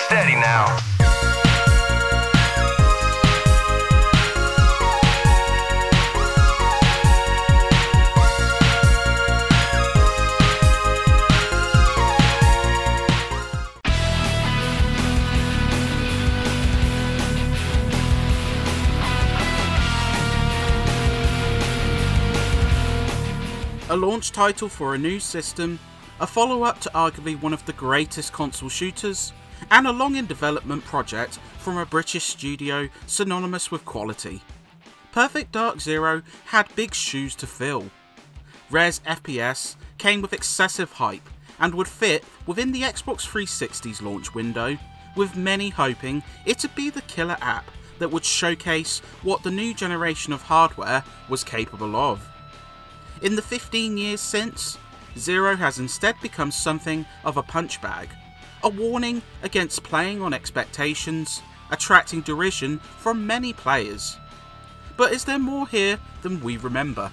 Steady now. A launch title for a new system, a follow-up to arguably one of the greatest console shooters, and a long-in-development project from a British studio synonymous with quality. Perfect Dark Zero had big shoes to fill. Rare's FPS came with excessive hype and would fit within the Xbox 360's launch window, with many hoping it'd be the killer app that would showcase what the new generation of hardware was capable of. In the 15 years since, Zero has instead become something of a punch bag, a warning against playing on expectations, attracting derision from many players. But is there more here than we remember?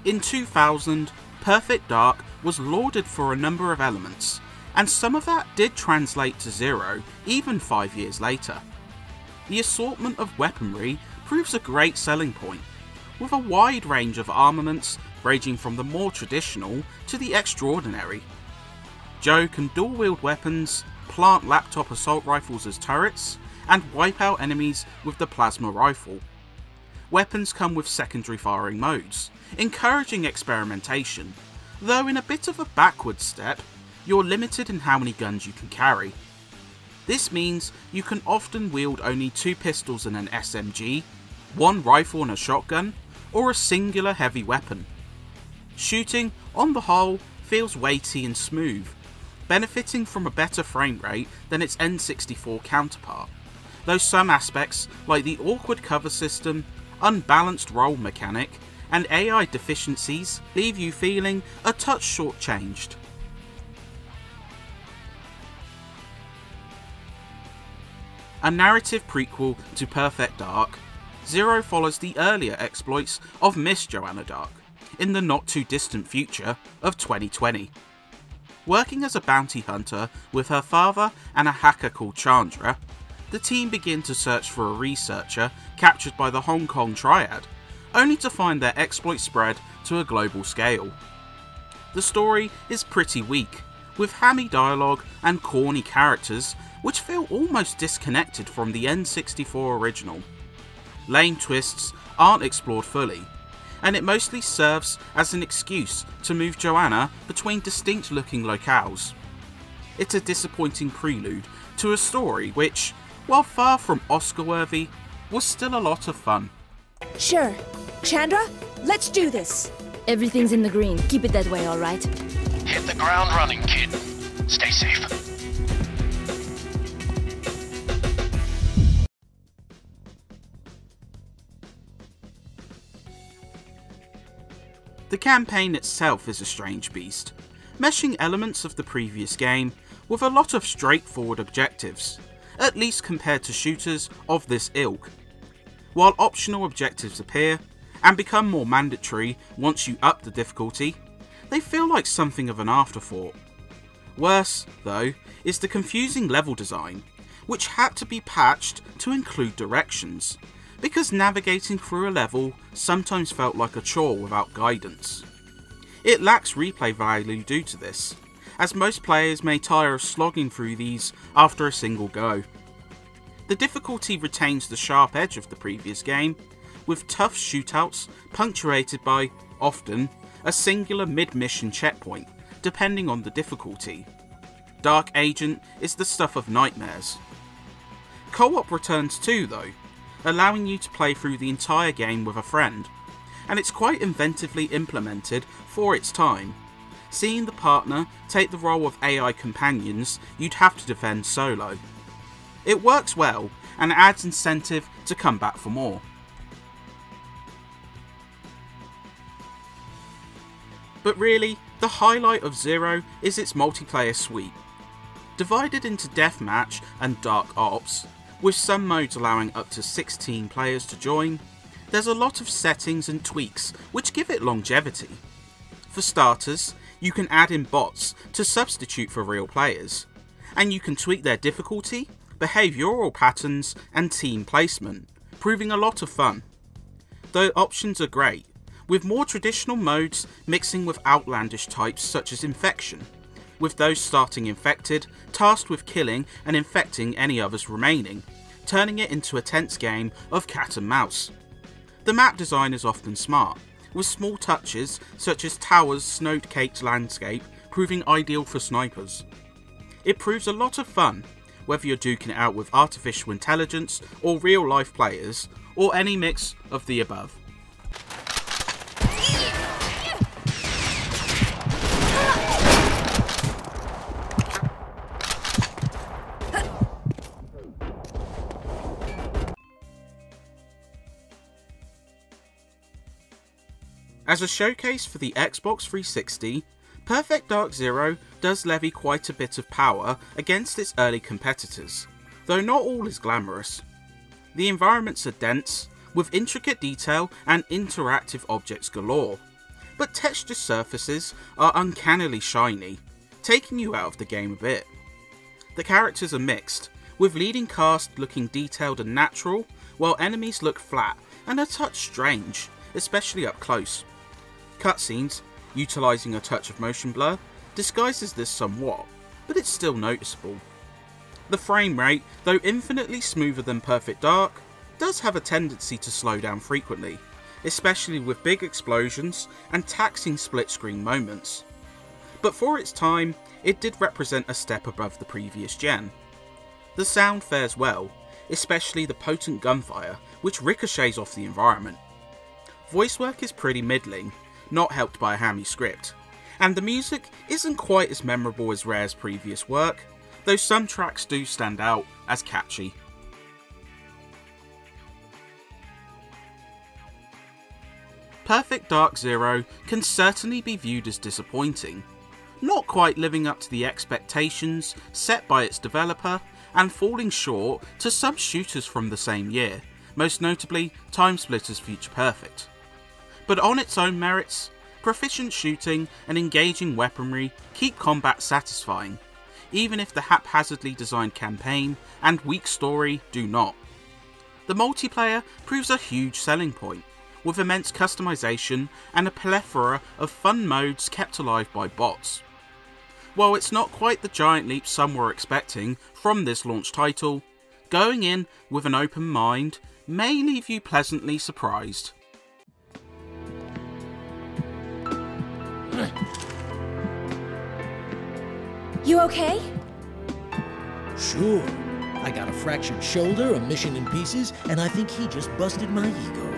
In 2000, Perfect Dark was lauded for a number of elements, and some of that did translate to Zero even 5 years later. The assortment of weaponry proves a great selling point, with a wide range of armaments ranging from the more traditional to the extraordinary. Joe can dual-wield weapons, plant laptop assault rifles as turrets, and wipe out enemies with the plasma rifle. Weapons come with secondary firing modes, encouraging experimentation, though in a bit of a backward step, you're limited in how many guns you can carry. This means you can often wield only 2 pistols and an SMG, 1 rifle and a shotgun, or a singular heavy weapon. Shooting, on the whole, feels weighty and smooth, benefiting from a better frame rate than its N64 counterpart, though some aspects like the awkward cover system, unbalanced roll mechanic, and AI deficiencies leave you feeling a touch shortchanged. A narrative prequel to Perfect Dark, Zero follows the earlier exploits of Miss Joanna Dark in the not too distant future of 2020. Working as a bounty hunter with her father and a hacker called Chandra, the team begin to search for a researcher captured by the Hong Kong Triad, only to find their exploit spread to a global scale. The story is pretty weak, with hammy dialogue and corny characters which feel almost disconnected from the N64 original. Lame twists aren't explored fully, and it mostly serves as an excuse to move Joanna between distinct looking locales. It's a disappointing prelude to a story which, while far from Oscar-worthy, was still a lot of fun. Sure. Chandra, let's do this. Everything's in the green. Keep it that way, alright? Hit the ground running, kid. Stay safe. The campaign itself is a strange beast, meshing elements of the previous game with a lot of straightforward objectives, at least compared to shooters of this ilk. While optional objectives appear, and become more mandatory once you up the difficulty, they feel like something of an afterthought. Worse, though, is the confusing level design, which had to be patched to include directions, because navigating through a level sometimes felt like a chore without guidance. It lacks replay value due to this, as most players may tire of slogging through these after a single go. The difficulty retains the sharp edge of the previous game, with tough shootouts punctuated by, often, a singular mid-mission checkpoint, depending on the difficulty. Dark Agent is the stuff of nightmares. Co-op returns too though, allowing you to play through the entire game with a friend, and it's quite inventively implemented for its time, seeing the partner take the role of AI companions you'd have to defend solo. It works well, and adds incentive to come back for more. But really, the highlight of Zero is its multiplayer suite. Divided into Deathmatch and Dark Ops, with some modes allowing up to 16 players to join, there's a lot of settings and tweaks which give it longevity. For starters, you can add in bots to substitute for real players, and you can tweak their difficulty, behavioural patterns and team placement, proving a lot of fun. The options are great, with more traditional modes mixing with outlandish types such as infection, with those starting infected tasked with killing and infecting any others remaining, turning it into a tense game of cat and mouse. The map design is often smart, with small touches such as Tower's snow-caked landscape proving ideal for snipers. It proves a lot of fun, whether you're duking it out with artificial intelligence or real-life players, or any mix of the above. As a showcase for the Xbox 360, Perfect Dark Zero does levy quite a bit of power against its early competitors, though not all is glamorous. The environments are dense, with intricate detail and interactive objects galore, but textured surfaces are uncannily shiny, taking you out of the game a bit. The characters are mixed, with leading cast looking detailed and natural, while enemies look flat and a touch strange, especially up close. Cutscenes, utilising a touch of motion blur, disguises this somewhat, but it's still noticeable. The frame rate, though infinitely smoother than Perfect Dark, does have a tendency to slow down frequently, especially with big explosions and taxing split-screen moments. But for its time, it did represent a step above the previous gen. The sound fares well, especially the potent gunfire, which ricochets off the environment. Voice work is pretty middling, not helped by a hammy script, and the music isn't quite as memorable as Rare's previous work, though some tracks do stand out as catchy. Perfect Dark Zero can certainly be viewed as disappointing, not quite living up to the expectations set by its developer and falling short to some shooters from the same year, most notably Timesplitter's Future Perfect. But on its own merits, proficient shooting and engaging weaponry keep combat satisfying, even if the haphazardly designed campaign and weak story do not. The multiplayer proves a huge selling point, with immense customization and a plethora of fun modes kept alive by bots. While it's not quite the giant leap some were expecting from this launch title, going in with an open mind may leave you pleasantly surprised. You okay? Sure. I got a fractured shoulder, a mission in pieces, and I think he just busted my ego.